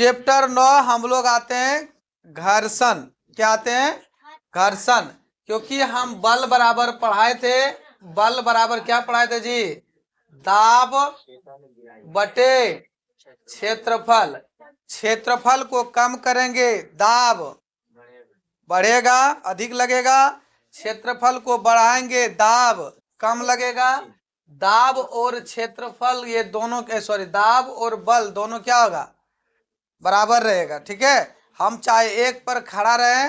Chapter 9 हम लोग आते हैं घर्षण। क्या आते हैं? घर्षण। क्योंकि हम बल बराबर पढ़ाए थे। बल बराबर क्या पढ़ाए थे जी? दाब बटे क्षेत्रफल। क्षेत्रफल को कम करेंगे, दाब बढ़ेगा, अधिक लगेगा। क्षेत्रफल को बढ़ाएंगे, दाब कम लगेगा। दाब और क्षेत्रफल ये दोनों दाब और बल दोनों क्या होगा? बराबर रहेगा। ठीक है। हम चाहे एक पर खड़ा रहे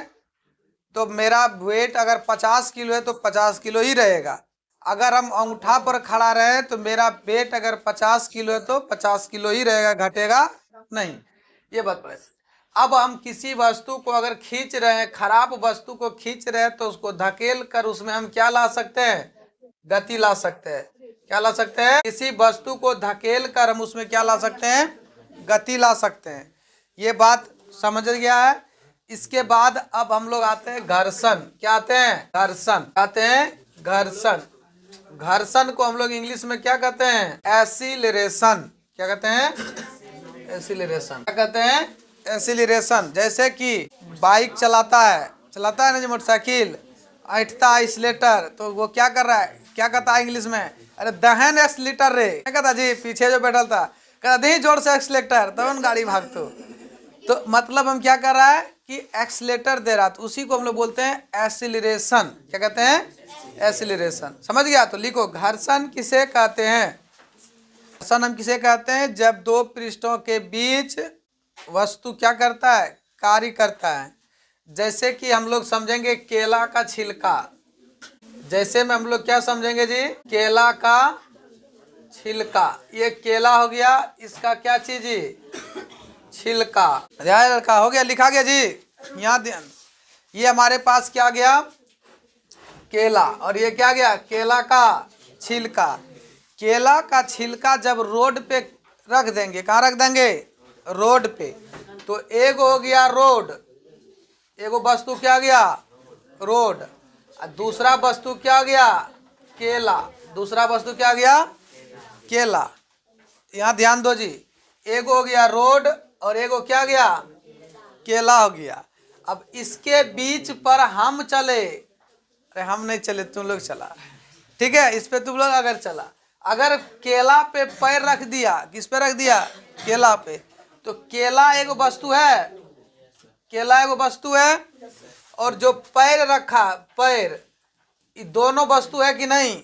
तो मेरा वेट अगर 50 किलो है तो 50 किलो ही रहेगा। अगर हम अंगूठा पर खड़ा रहे तो मेरा वेट अगर 50 किलो है तो 50 किलो ही रहेगा, घटेगा नहीं। ये बात पड़े। अब हम किसी वस्तु को अगर खींच रहे हैं, खराब वस्तु को खींच रहे हैं, तो उसको धकेल कर उसमें हम क्या ला सकते हैं? गति ला सकते हैं। क्या ला सकते हैं? किसी वस्तु को धकेल कर हम उसमें क्या ला सकते हैं? गति ला सकते हैं। ये बात समझ गया है। इसके बाद अब हम लोग आते हैं घर्षण। क्या आते हैं? घर्षण आते हैं। घर्षण, घर्षण को हम लोग इंग्लिश में क्या कहते हैं? एक्सीलरेशन। क्या कहते हैं? एक्सीलरेशन। क्या कहते हैं? एक्सीलरेशन। जैसे कि बाइक चलाता है ना जो मोटरसाइकिल, ऐठता है एक्सीलेटर, तो वो क्या कर रहा है? क्या कहता है इंग्लिश में? अरे दहन एक्सीलेटर रे। क्या कहता जी? पीछे जो बैठल था कहता दही जोर से एक्सीलेटर, तब गाड़ी भागतो। तो मतलब हम क्या कर रहा है कि एक्सीलेटर दे रहा, तो उसी को हम लोग बोलते हैं एक्सीलरेशन। क्या कहते हैं? एक्सीलरेशन। समझ गया? तो लिखो, घर्षण किसे कहते हैं? घर्षण हम किसे कहते हैं? जब दो पृष्ठों के बीच वस्तु क्या करता है? कार्य करता है। जैसे कि हम लोग समझेंगे केला का छिलका। जैसे में हम लोग क्या समझेंगे जी? केला का छिलका। ये केला हो गया, इसका क्या चीज जी? छिलका। लड़का हो गया, लिखा गया जी। यहाँ ध्यान, ये हमारे पास क्या गया? केला। और ये क्या गया? केला का छिलका। केला का छिलका जब रोड पे रख देंगे, कहाँ रख देंगे? रोड पे। तो एक हो गया रोड, एगो वस्तु क्या गया? रोड। और दूसरा वस्तु क्या गया? केला। दूसरा वस्तु क्या गया? केला। यहाँ ध्यान दो जी, एगो हो गया रोड और एगो क्या गया? केला हो गया। अब इसके बीच पर हम चले, अरे हम नहीं चले, तुम लोग चला, ठीक है? इस पे तुम लोग अगर चला, अगर केला पे पैर रख दिया, किस पे रख दिया? केला पे, तो केला एगो वस्तु है। केला एगो वस्तु है, और जो पैर रखा, पैर, ये दोनों वस्तु है कि नहीं?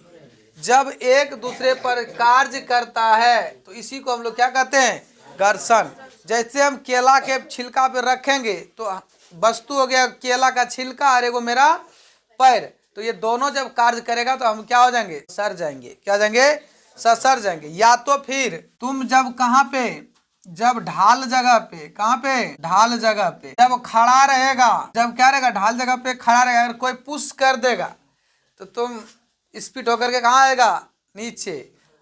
जब एक दूसरे पर कार्य करता है तो इसी को हम लोग क्या कहते हैं? घर्षण। जैसे हम केला के छिलका पे रखेंगे तो वस्तु हो गया केला का छिलका और एगो मेरा पैर, तो ये दोनों जब कार्य करेगा तो हम क्या हो जाएंगे? सर जाएंगे। क्या जाएंगे? सर जाएंगे। या तो फिर तुम जब कहाँ पे? जब ढाल जगह पे, कहाँ पे? ढाल जगह पे जब खड़ा रहेगा, जब क्या रहेगा? ढाल जगह पे खड़ा रहेगा, अगर कोई पुश कर देगा तो तुम स्पीड होकर के कहाँ आएगा? नीचे।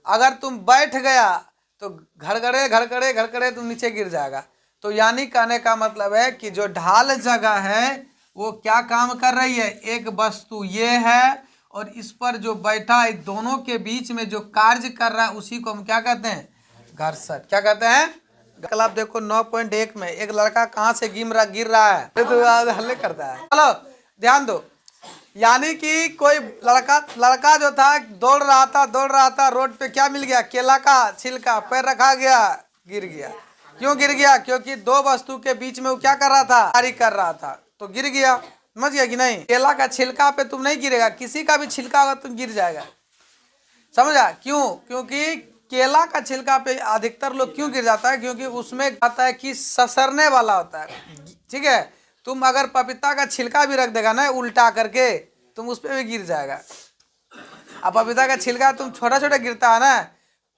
अगर तुम बैठ गया तो घड़घड़े घड़घड़े घड़घड़े तुम नीचे गिर जाएगा। तो यानी कहने का मतलब है कि जो ढाल जगह है वो क्या काम कर रही है? एक वस्तु ये है और इस पर जो बैठा है, दोनों के बीच में जो कार्य कर रहा है उसी को हम क्या कहते हैं? घर्षण। क्या कहते हैं? कल आप देखो 9.1 में एक लड़का कहाँ से गिर रहा है, तो हल्ले करता है। चलो ध्यान दो, यानी कि कोई लड़का जो था दौड़ रहा था रोड पे, क्या मिल गया? केला का छिलका, पैर रखा गया, गिर गया। क्यों गिर गया? क्योंकि दो वस्तु के बीच में वो क्या कर रहा था? कार्य कर रहा था, तो गिर गया। समझ गया कि नहीं? केला का छिलका पे तुम नहीं गिरेगा, किसी का भी छिलका होगा तुम गिर जाएगा। समझा? क्यों? क्योंकि केला का छिलका पे अधिकतर लोग क्यों गिर जाता है? क्योंकि उसमें आता है कि ससरने वाला होता है। ठीक है? तुम अगर पपीता का छिलका भी रख देगा ना उल्टा करके, तुम उस पर भी गिर जाएगा। अब पपीता का छिलका तुम छोटा छोटा गिरता है ना,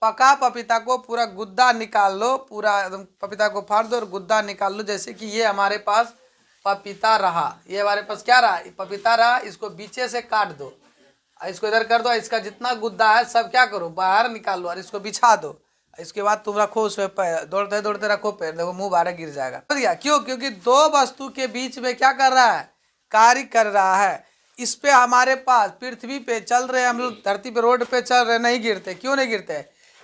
पका पपीता को पूरा गुद्दा निकाल लो, पूरा एकदम पपीता को फाड़ दो और गुद्दा निकाल लो। जैसे कि ये हमारे पास पपीता रहा, ये हमारे पास क्या रहा? पपीता रहा। इसको बीचे से काट दो, इसको इधर कर दो, इसका जितना गुद्दा है सब क्या करो? बाहर निकाल लो और इसको बिछा दो। इसके बाद तुम रखो उस पे, दौड़ते दौड़ते रखो पैर, देखो मुंह बाहर गिर जाएगा। क्यों? क्योंकि दो वस्तु के बीच में क्या कर रहा है? कार्य कर रहा है। इस पे हमारे पास पृथ्वी पे चल रहे, हम लोग धरती पे रोड पे चल रहे, नहीं गिरते। क्यों नहीं गिरते?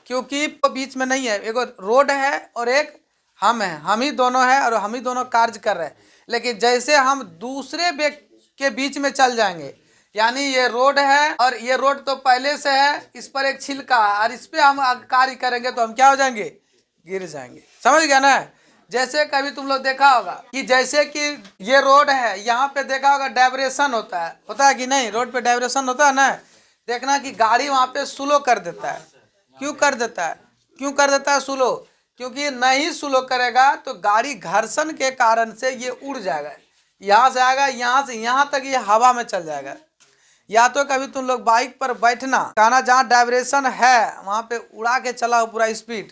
क्योंकि बीच में नहीं है, एक रोड है और एक हम हैं, हम ही दोनों हैं और हम ही दोनों कार्य कर रहे हैं। लेकिन जैसे हम दूसरे व्यक्ति के बीच में चल जाएंगे, यानी ये रोड है और ये रोड तो पहले से है, इस पर एक छिलका है और इस पे हम कार्य करेंगे तो हम क्या हो जाएंगे, गिर जाएंगे। समझ गया ना। जैसे कभी तुम लोग देखा होगा कि जैसे कि ये रोड है, यहाँ पे देखा होगा डाइवर्सन होता है कि नहीं, रोड पे डाइवर्सन होता है ना। देखना कि गाड़ी वहाँ पे स्लो कर देता है। क्यों कर देता है, क्यों कर देता है स्लो? क्योंकि नहीं स्लो करेगा तो गाड़ी घर्षण के कारण से ये उड़ जाएगा, यहाँ से आएगा, यहाँ से यहाँ तक ये हवा में चल जाएगा। या तो कभी तुम लोग बाइक पर बैठना, कहना जहाँ डाइवर्सन है वहाँ पे उड़ा के चलाओ पूरा स्पीड,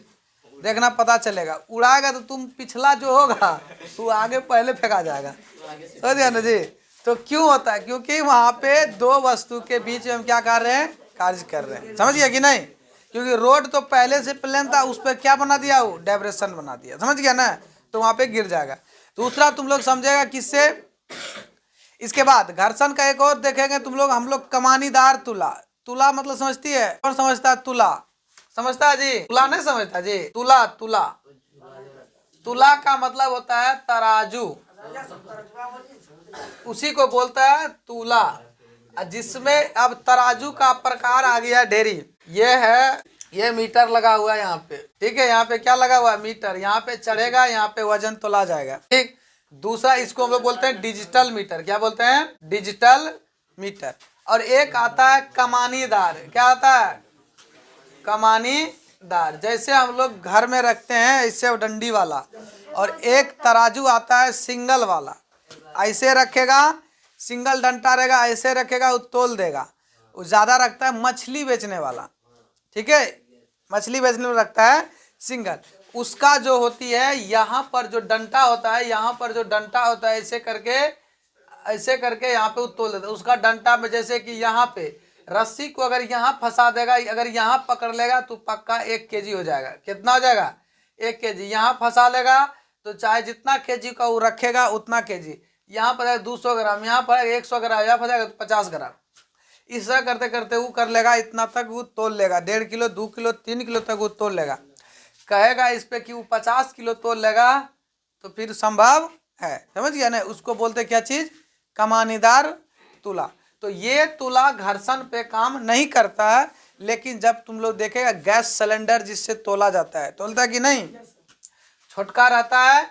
देखना पता चलेगा। उड़ाएगा तो तुम पिछला जो होगा तो आगे पहले फेंका जाएगा। समझ गया ना जी। तो क्यों होता है? क्योंकि वहाँ पे दो वस्तु के बीच में हम क्या कर रहे हैं, कार्य कर रहे हैं। समझ गया कि नहीं? क्योंकि रोड तो पहले से प्लेन था, उस पर क्या बना दिया, वो डाइवर्सन बना दिया। समझ गया ना। तो वहाँ पे गिर जाएगा। दूसरा तुम लोग समझेगा किससे, इसके बाद घर्षण का एक और देखेंगे तुम लोग, हम लोग कमानीदार तुला। तुला मतलब समझती है, कौन समझता है? तुला समझता है जी? तुला नहीं समझता जी? तुला, तुला, तुला का मतलब होता है तराजू, उसी को बोलता है तुला। जिसमें अब तराजू का प्रकार आ गया ढेरी। ये है, ये मीटर लगा हुआ है यहाँ पे, ठीक है। यहाँ पे क्या लगा हुआ है, मीटर। यहाँ पे चढ़ेगा, यहाँ पे वजन तोला जाएगा, ठीक। दूसरा इसको हम लोग बोलते हैं डिजिटल मीटर। क्या बोलते हैं? Digital meter. और एक आता है कमानीदार। क्या आता है? कमानीदार। जैसे हम लोग घर में रखते हैं इससे डंडी वाला, और एक तराजू आता है सिंगल वाला, ऐसे रखेगा, सिंगल डंटा रहेगा, ऐसे रखेगा, वो तोल देगा। वो ज़्यादा रखता है मछली बेचने वाला, ठीक है। मछली बेचने में रखता है सिंगल। उसका जो होती है यहाँ पर जो डंटा होता है, यहाँ पर जो डंटा होता है, ऐसे करके यहाँ पे तोल देता है। उसका डंटा में जैसे कि यहाँ पे रस्सी को अगर यहाँ फंसा देगा, अगर यहाँ पकड़ लेगा तो पक्का 1 केजी हो जाएगा। कितना हो जाएगा? 1 केजी। यहाँ फंसा लेगा तो चाहे जितना केजी का वो रखेगा उतना केजी। यहाँ पर 200 ग्राम, यहाँ पर 100 ग्राम, यहाँ फंसाएगा तो 50 ग्राम। इस तरह करते करते वो कर लेगा, इतना तक वो तोल लेगा। 1.5 किलो, 2 किलो, 3 किलो तक वो तोल लेगा। कहेगा इस पे कि वो 50 किलो तोल लेगा तो फिर संभव है। समझ गया ना। उसको बोलते क्या चीज? कमानीदार तुला। तो ये तुला घर्षण पे काम नहीं करता है। लेकिन जब तुम लोग देखेगा गैस सिलेंडर जिससे तोला जाता है, तोलता है कि नहीं? छोटका रहता है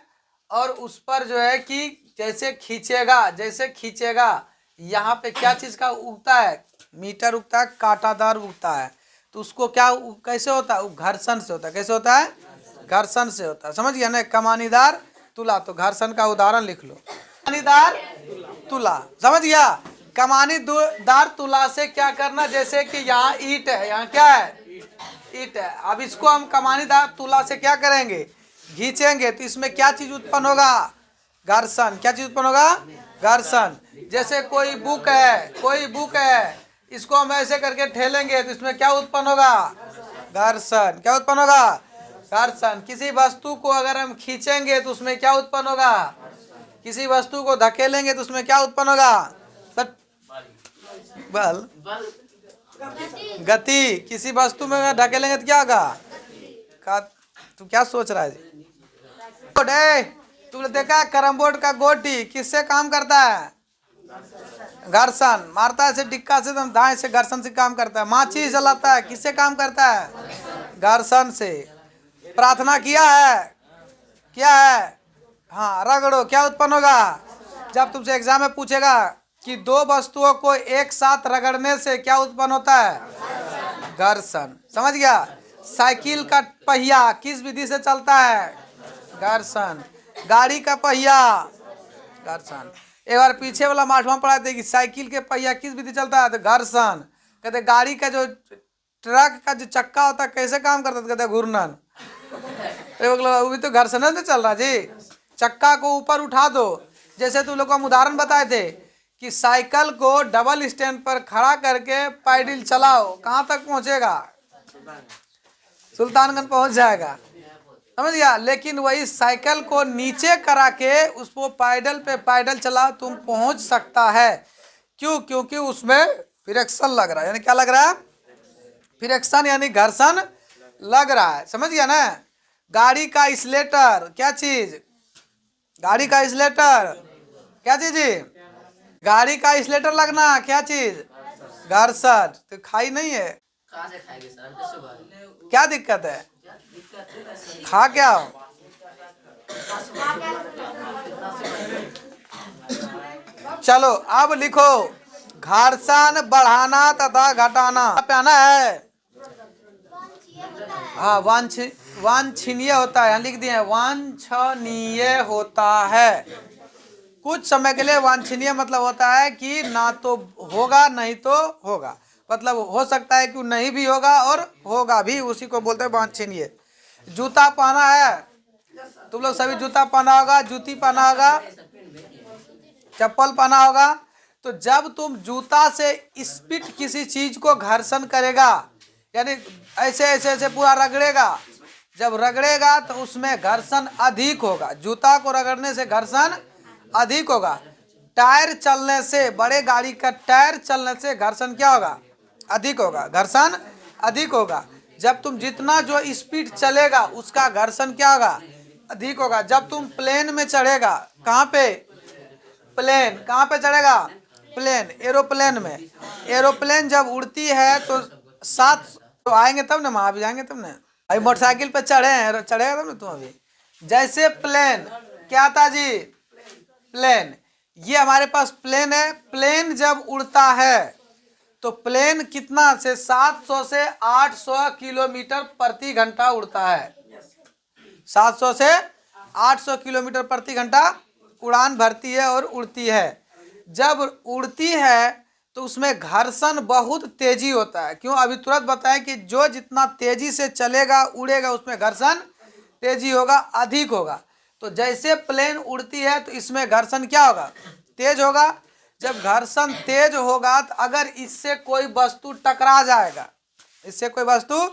और उस पर जो है कि जैसे खींचेगा यहाँ पे क्या चीज का उगता है? मीटर उगता है, कांटादार उगता है। तो उसको क्या कैसे होता है? वो घर्षण से होता है। कैसे होता है? घर्षण से होता है। समझ गया ना। कमानीदार तुला, तो घर्षण का उदाहरण लिख लो, कमानीदार तुला। समझ गया। कमानीदार तुला से क्या करना, जैसे कि यहाँ ईंट है, यहाँ क्या है? ईंट है। अब इसको हम कमानीदार तुला से क्या करेंगे? खींचेंगे तो इसमें क्या चीज उत्पन्न होगा? घर्षण। क्या चीज उत्पन्न होगा? घर्षण। जैसे कोई बुक है, इसको हम ऐसे करके ठेलेंगे तो इसमें क्या उत्पन्न होगा? घर्षण। क्या उत्पन्न होगा? घर्षण। किसी वस्तु को अगर हम खींचेंगे तो उसमें क्या उत्पन्न होगा? किसी वस्तु को धकेलेंगे तो उसमें क्या उत्पन्न होगा? बल, गति। किसी वस्तु में धकेलेंगे तो क्या होगा? तू क्या सोच रहा है? तुमने देखा कैरम बोर्ड का गोटी किससे काम करता है? घर्षण। मारता है ऐसे डिक्का से, तो दाएं से घर्षण से काम करता है। माचिस जलाता है, किससे काम करता है? घर्षण से। प्रार्थना किया है? हाँ, रगड़ो। क्या उत्पन्न होगा? जब तुमसे एग्जाम में पूछेगा कि 2 वस्तुओं को एक साथ रगड़ने से क्या उत्पन्न होता है? घर्षण। समझ गया। साइकिल का पहिया किस विधि से चलता है? घर्षण। गाड़ी का पहिया, घर्षण। एक बार पीछे वाला माठवा पढ़ाते कि साइकिल के पहिया किस विधि चलता है? तो घर्षण। कहते गाड़ी का जो ट्रक का जो चक्का होता है कैसे काम करता है? कहते घूर्णन। वो भी तो घर्षण से चल रहा जी। चक्का को ऊपर उठा दो। जैसे तुम लोग को हम उदाहरण बताए थे कि साइकिल को डबल स्टैंड पर खड़ा करके पैडल चलाओ, कहाँ तक पहुंचेगा? सुल्तानगंज पहुंच जाएगा। समझ गया। लेकिन वही साइकिल को नीचे करा के उसको पैडल पे पैडल चला तुम पहुंच सकता है। क्यों? क्योंकि उसमें फ्रिक्शन लग रहा है। यानी क्या लग रहा है? फ्रिक्शन यानी घर्षण लग रहा है। समझ गया ना। गाड़ी का स्लेटर क्या चीज? गाड़ी का स्लेटर क्या चीज जी? गाड़ी का स्लेटर लगना क्या चीज? घर्षण। तो खाई नहीं है, कहाँ से खाएंगे सर, हम कैसे खाएंगे? क्या दिक्कत है? दिक्कत है सर। खा क्या हो? चलो अब लिखो घर्षण बढ़ाना तथा घटाना पे आना है। हाँ वांछनीय होता है, यहाँ लिख दिए वांछनीय होता है। कुछ समय के लिए वांछनीय मतलब होता है कि ना तो होगा नहीं तो होगा, मतलब हो सकता है कि नहीं भी होगा और होगा भी, उसी को बोलते हैं वांछनीय। जूता पहना है, तुम लोग सभी जूता पहना होगा, जूती पहना होगा, चप्पल पहना होगा। तो जब तुम जूता से स्पीड किसी चीज को घर्षण करेगा, यानी ऐसे ऐसे ऐसे पूरा रगड़ेगा, जब रगड़ेगा तो उसमें घर्षण अधिक होगा। जूता को रगड़ने से घर्षण अधिक होगा। टायर चलने से, बड़े गाड़ी का टायर चलने से घर्षण क्या होगा? अधिक होगा, घर्षण अधिक होगा। जब तुम जितना जो स्पीड चलेगा उसका घर्षण क्या होगा? अधिक होगा। जब तुम प्लेन में चढ़ेगा, कहाँ पे? प्लेन। कहाँ पे चढ़ेगा? प्लेन, एरोप्लेन में। एरोप्लेन जब उड़ती है तो सात तो आएंगे तब ना, वहां भी जाएंगे तब ना। अभी मोटरसाइकिल पे चढ़े हैं, चढ़ेगा तब ना तुम अभी। जैसे प्लेन क्या था जी? प्लेन। ये हमारे पास प्लेन है। प्लेन जब उड़ता है तो प्लेन कितना से 700 से 800 किलोमीटर प्रति घंटा उड़ता है। 700 से 800 किलोमीटर प्रति घंटा उड़ान भरती है और उड़ती है। जब उड़ती है तो उसमें घर्षण बहुत तेजी होता है। क्यों? अभी तुरंत बताएं कि जो जितना तेजी से चलेगा उड़ेगा उसमें घर्षण तेजी होगा, अधिक होगा। तो जैसे प्लेन उड़ती है तो इसमें घर्षण क्या होगा? तेज होगा। जब घर्षण तेज होगा तो अगर इससे कोई वस्तु टकरा जाएगा, इससे कोई वस्तु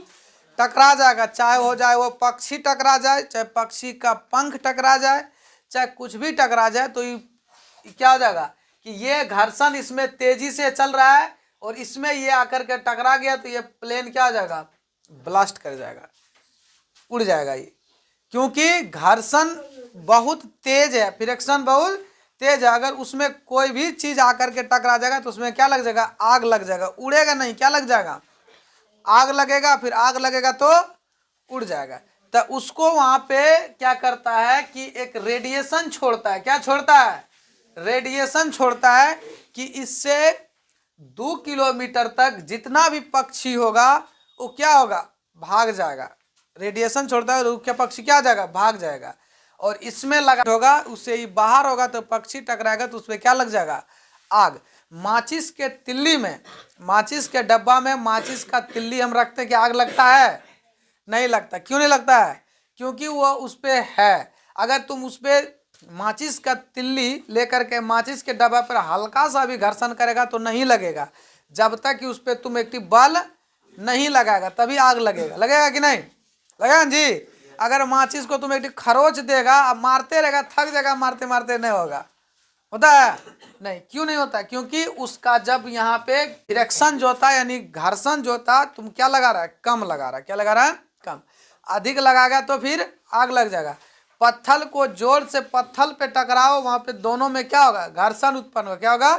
टकरा जाएगा, चाहे हो जाए वो पक्षी टकरा जाए, चाहे पक्षी का पंख टकरा जाए, चाहे कुछ भी टकरा जाए, तो ये क्या हो जाएगा कि ये घर्षण इसमें तेजी से चल रहा है और इसमें ये आकर के टकरा गया तो ये प्लेन क्या हो जाएगा? ब्लास्ट कर जाएगा, उड़ जाएगा ये। क्योंकि घर्षण बहुत तेज है, फ्रिक्शन बहुत तेज है। अगर उसमें कोई भी चीज आकर के टकरा जाएगा तो उसमें क्या लग जाएगा? आग लग जाएगा। उड़ेगा नहीं, क्या लग जाएगा? आग लगेगा। फिर आग लगेगा तो उड़ जाएगा। तो उसको वहां पे क्या करता है कि एक रेडिएशन छोड़ता है। क्या छोड़ता है? रेडिएशन छोड़ता है कि इससे 2 किलोमीटर तक जितना भी पक्षी होगा वो क्या होगा? भाग जाएगा। रेडिएशन छोड़ता है, क्या पक्षी क्या हो जाएगा? भाग जाएगा। और इसमें लगा होगा, उससे ही बाहर होगा तो पक्षी टकराएगा तो उसमें क्या लग जाएगा? आग। माचिस के तिल्ली में, माचिस के डब्बा में माचिस का तिल्ली हम रखते हैं कि आग लगता है? नहीं लगता। क्यों नहीं लगता है? क्योंकि वो उस पर है। अगर तुम उस पर माचिस का तिल्ली लेकर के माचिस के डब्बा पर हल्का सा भी घर्षण करेगा तो नहीं लगेगा। जब तक कि उस पर तुम एक बल नहीं लगाएगा तभी आग लगेगा। लगेगा कि नहीं? लगेगा जी। अगर माचिस को तुम एक खरोच देगा, अब मारते रहेगा, थक जाएगा, मारते मारते नहीं होगा। होता है? नहीं। क्यों नहीं होता? क्योंकि उसका जब यहाँ पे फ्रिक्शन जो होता है यानी घर्षण जो होता है, तुम क्या लगा रहा है? कम लगा रहा है। क्या लगा रहा है? कम। अधिक लगाएगा तो फिर आग लग जाएगा। पत्थर को जोर से पत्थर पे टकराओ, वहां पे दोनों में क्या होगा? घर्षण उत्पन्न होगा। क्या होगा?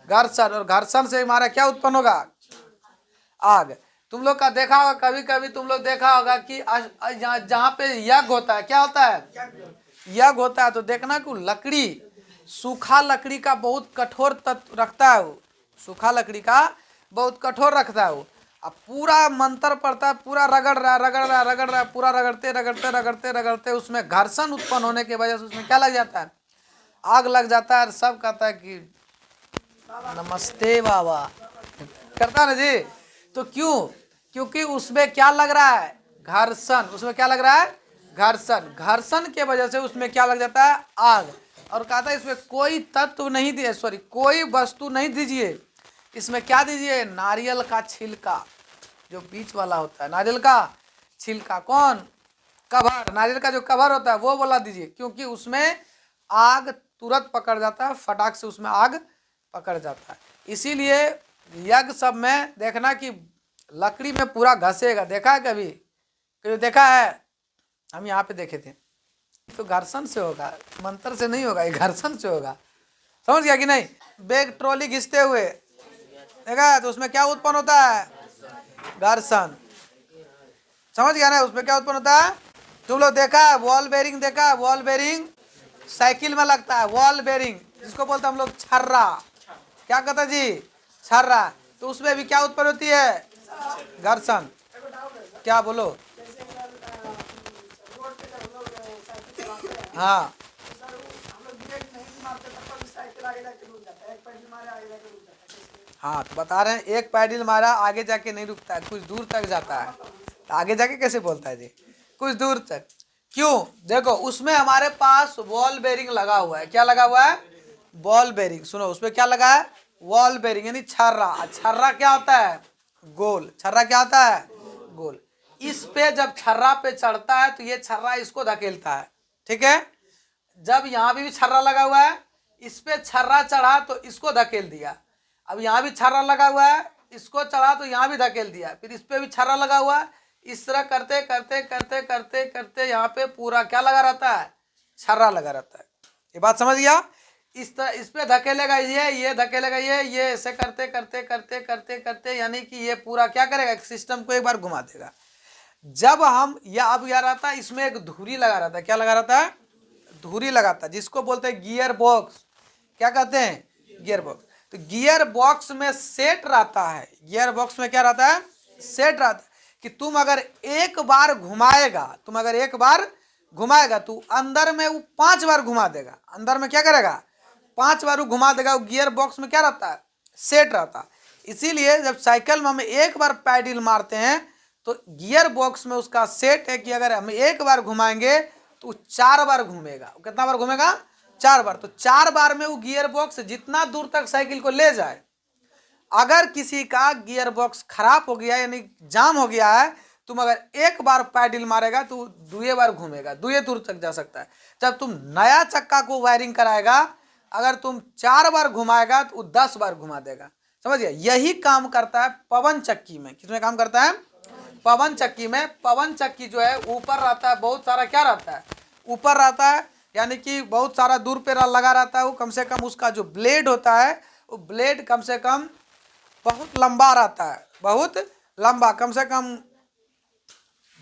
घर्षण। और घर्षण से हमारा क्या उत्पन्न होगा? आग। तुम लोग का देखा होगा, कभी कभी तुम लोग देखा होगा कि जहाँ पे यज्ञ होता है, क्या होता है? यज्ञ होता है तो देखना कि लकड़ी, सूखा लकड़ी का बहुत कठोर तत्व रखता है वो। सूखा लकड़ी का बहुत कठोर रखता है वो। अब पूरा मंत्र पड़ता है, पूरा रगड़ रहा है, रगड़ रहा है, रगड़ रहा है, पूरा रगड़ते रगड़ते रगड़ते रगड़ते उसमें घर्षण उत्पन्न होने की वजह से उसमें क्या लग जाता है? आग लग जाता है। और सब कहता है कि नमस्ते बाबा, करता है ना जी। तो क्यों? क्योंकि उसमें क्या लग रहा है? घर्षण। उसमें क्या लग रहा है? घर्षण। घर्षण के वजह से उसमें क्या लग जाता है? आग। और कहता है इसमें कोई तत्व नहीं दिए, सॉरी कोई वस्तु नहीं दीजिए, इसमें क्या दीजिए? नारियल का छिलका, जो बीच वाला होता है नारियल का छिलका। कौन? कवर। नारियल का जो कवर होता है वो वाला दीजिए, क्योंकि उसमें आग तुरंत पकड़ जाता है, फटाक से उसमें आग पकड़ जाता है। इसीलिए यज्ञ सब में देखना कि लकड़ी में पूरा घसेगा। देखा है कभी? कभी देखा है? हम यहाँ पे देखे थे। तो घर्षण से होगा, मंत्र से नहीं होगा, ये घर्षण से होगा। समझ गया कि नहीं? बैग ट्रॉली घिसते हुए देखा तो उसमें क्या उत्पन्न होता है? घर्षण। समझ गया ना? उसमें क्या उत्पन्न होता है? तुम लोग देखा है बॉल बेरिंग? देखा है बॉल बेरिंग? साइकिल में लगता है बॉल बेरिंग, जिसको बोलते हैं हम लोग छर्रा। क्या कहते हैं जी? छर्रा। तो उसमें भी क्या उत्पन्न होती है? घर्षण। क्या बोलो? हाँ हाँ, तो बता रहे हैं एक पैडल मारा आगे जाके नहीं रुकता है, कुछ दूर तक जाता है। तो आगे जाके कैसे बोलता है जी? कुछ दूर तक। क्यों? देखो उसमें हमारे पास बॉल बेरिंग लगा हुआ है। क्या लगा हुआ है? Ball bearing. सुनो उसमें क्या लगा है? बॉल बेरिंग यानी छर्रा। छर्रा क्या होता है? गोल। छर्रा क्या होता है? गोल। इस पे जब छर्रा पे चढ़ता है तो ये छर्रा इसको धकेलता है। ठीक है? जब यहाँ भी छर्रा लगा हुआ है, इस पे छर्रा चढ़ा तो इसको धकेल दिया। अब यहाँ भी छर्रा लगा हुआ है, इसको चढ़ा तो यहाँ भी धकेल दिया। फिर इस पे भी छर्रा लगा हुआ है। इस तरह करते करते करते करते करते यहाँ पे पूरा क्या लगा रहता है? छर्रा लगा रहता है। ये बात समझ गया? इस तरह इस पे धकेलेगा ये धकेलेगा ये ऐसे करते करते करते करते करते यानी कि ये पूरा क्या करेगा? सिस्टम को एक बार घुमा देगा। जब हम अब यह रहता है, इसमें एक धुरी लगा रहता है। क्या लगा रहता है? धुरी लगाता है, जिसको बोलते हैं गियर बॉक्स। क्या कहते हैं? Gear box. तो गियर बॉक्स में सेट रहता है। गियर बॉक्स में क्या रहता है? सेट रहता है कि तुम अगर एक बार घुमाएगा तो अंदर में वो 5 बार घुमा देगा। अंदर में क्या करेगा? 5 बार वो घुमा देगा। वो गियर बॉक्स में क्या रहता है? सेट रहता है। इसीलिए जब साइकिल में हम एक बार पैडल मारते हैं तो गियर बॉक्स में उसका सेट है कि अगर हम एक बार घुमाएंगे तो 4 बार घूमेगा। कितना बार घूमेगा? 4 बार। तो 4 बार में वो गियर बॉक्स जितना दूर तक साइकिल को ले जाए। अगर किसी का गियर बॉक्स खराब हो गया यानी जाम हो गया है, तुम अगर एक बार पैडल मारेगा तो 2 बार घूमेगा, 2 दूर तक जा सकता है। जब तुम नया चक्का को वायरिंग कराएगा, अगर तुम 4 बार घुमाएगा तो 10 बार घुमा देगा। समझिए? यही काम करता है पवन चक्की में। किसमें काम करता है? पवन चक्की में। पवन चक्की जो है ऊपर रहता है, बहुत सारा क्या रहता है? ऊपर रहता है, यानी कि बहुत सारा दूर पे लगा रहता है। वो कम से कम उसका जो ब्लेड होता है वो ब्लेड कम से कम बहुत लंबा रहता है, बहुत लंबा, कम से कम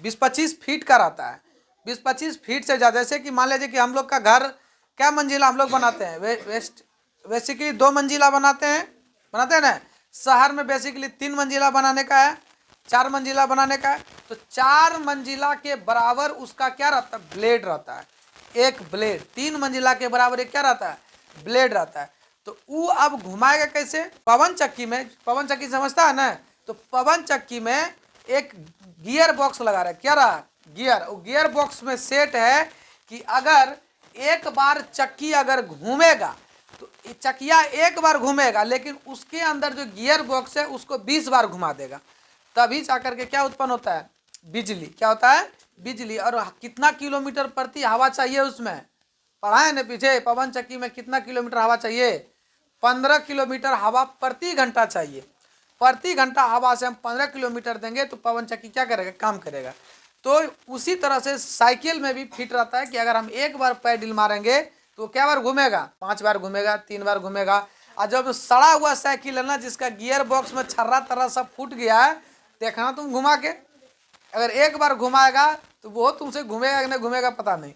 20-25 फीट का रहता है। 20-25 फीट से ज़्यादा। जैसे कि मान लीजिए कि हम लोग का घर क्या मंजिला हम लोग बनाते हैं? बेसिकली 2 मंजिला बनाते हैं ना। शहर में बेसिकली 3 मंजिला बनाने का है, 4 मंजिला बनाने का है। तो 4 मंजिला के बराबर उसका क्या रहता है? ब्लेड रहता है। एक ब्लेड 3 मंजिला के बराबर एक क्या रहता है? ब्लेड रहता है। तो वो अब घुमाएगा कैसे? पवन चक्की में। पवन चक्की समझता है ना? तो पवन चक्की में एक गियर बॉक्स लगा रहा है। क्या रहा? गियर। वो गियर बॉक्स में सेट है कि अगर एक बार चक्की अगर घूमेगा तो चक्किया एक बार घूमेगा, लेकिन उसके अंदर जो गियर बॉक्स है उसको 20 बार घुमा देगा। तभी जाकर के क्या उत्पन्न होता है? बिजली। क्या होता है? बिजली। और कितना किलोमीटर प्रति हवा चाहिए उसमें? पढ़ा है ना पीछे? पवन चक्की में कितना किलोमीटर हवा चाहिए? 15 किलोमीटर हवा प्रति घंटा चाहिए। प्रति घंटा हवा से हम 15 किलोमीटर देंगे तो पवन चक्की क्या करेगा? काम करेगा। तो उसी तरह से साइकिल में भी फिट रहता है कि अगर हम एक बार पैडल मारेंगे तो क्या बार घूमेगा? 5 बार घूमेगा, 3 बार घूमेगा। और जब सड़ा हुआ साइकिल है ना, जिसका गियर बॉक्स में छर्रा तरह सब फूट गया है, देखना तुम घुमा के। अगर एक बार घुमाएगा तो वो तुमसे घूमेगा कि नहीं घूमेगा पता नहीं।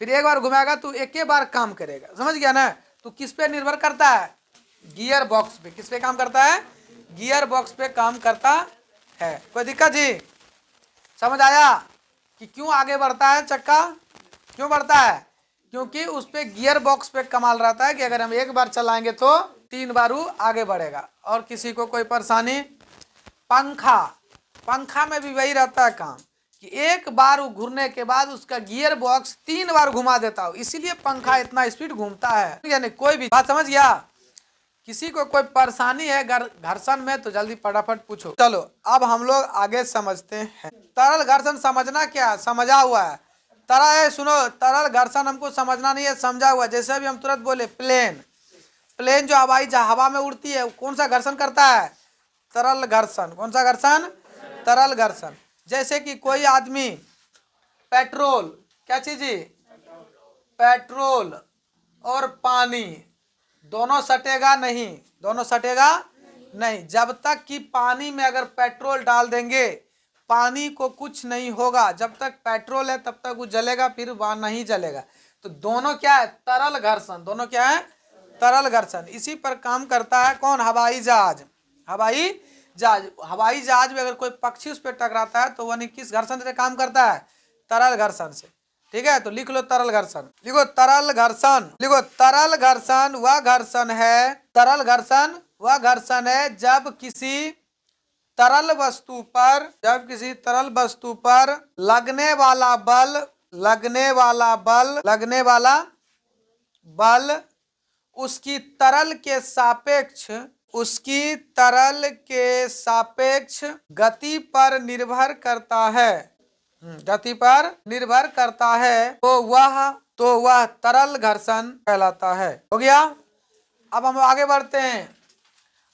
फिर एक बार घुमाएगा तो एक ही बार काम करेगा। समझ गया ना? तो किस पे निर्भर करता है? गियर बॉक्स पे। किस पे काम करता है? गियर बॉक्स पे काम करता है। कोई दिक्कत जी? समझ आया कि क्यों आगे बढ़ता है चक्का? क्यों बढ़ता है? क्योंकि उस पे गियर बॉक्स पे कमाल रहता है कि अगर हम एक बार चलाएंगे तो 3 बार वो आगे बढ़ेगा। और किसी को कोई परेशानी? पंखा में भी वही रहता है काम कि एक बार वो घूरने के बाद उसका गियर बॉक्स 3 बार घुमा देता हो, इसीलिए पंखा इतना स्पीड घूमता है। यानी कोई भी बात समझ गया? किसी को कोई परेशानी है घर्षण में तो जल्दी फटाफट पूछो। चलो अब हम लोग आगे समझते हैं। तरल घर्षण समझना क्या? समझा हुआ है। सुनो, तरल घर्षण हमको समझना नहीं है, समझा हुआ है। जैसे अभी हम तुरंत बोले प्लेन जो हवा में उड़ती है, कौन सा घर्षण करता है? तरल घर्षण। कौन सा घर्षण? तरल घर्षण। जैसे कि कोई आदमी पेट्रोल, क्या चीज जी, पेट्रोल और पानी दोनों सटेगा नहीं, दोनों सटेगा नहीं। जब तक कि पानी में अगर पेट्रोल डाल देंगे पानी को कुछ नहीं होगा, जब तक पेट्रोल है तब तक वो जलेगा, फिर वह नहीं जलेगा। तो दोनों क्या है, तरल घर्षण, दोनों क्या है, तरल घर्षण। इसी पर काम करता है कौन, हवाई जहाज। हवाई जहाज, हवाई जहाज में अगर कोई पक्षी उस पर टकराता है तो वह किस घर्षण से काम करता है, तरल घर्षण से। ठीक है, तो लिख लो तरल घर्षण, लिखो तरल घर्षण, लिखो तरल घर्षण वह घर्षण है, तरल घर्षण वह घर्षण है जब किसी तरल वस्तु पर, जब किसी तरल वस्तु पर लगने वाला बल, लगने वाला बल, लगने वाला बल उसकी तरल के सापेक्ष, उसकी तरल के सापेक्ष गति पर निर्भर करता है, गति पर निर्भर करता है, तो वह तरल घर्षण कहलाता है। हो गया। अब हम आगे बढ़ते हैं।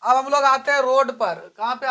अब हम लोग आते हैं रोड पर। कहाँ पे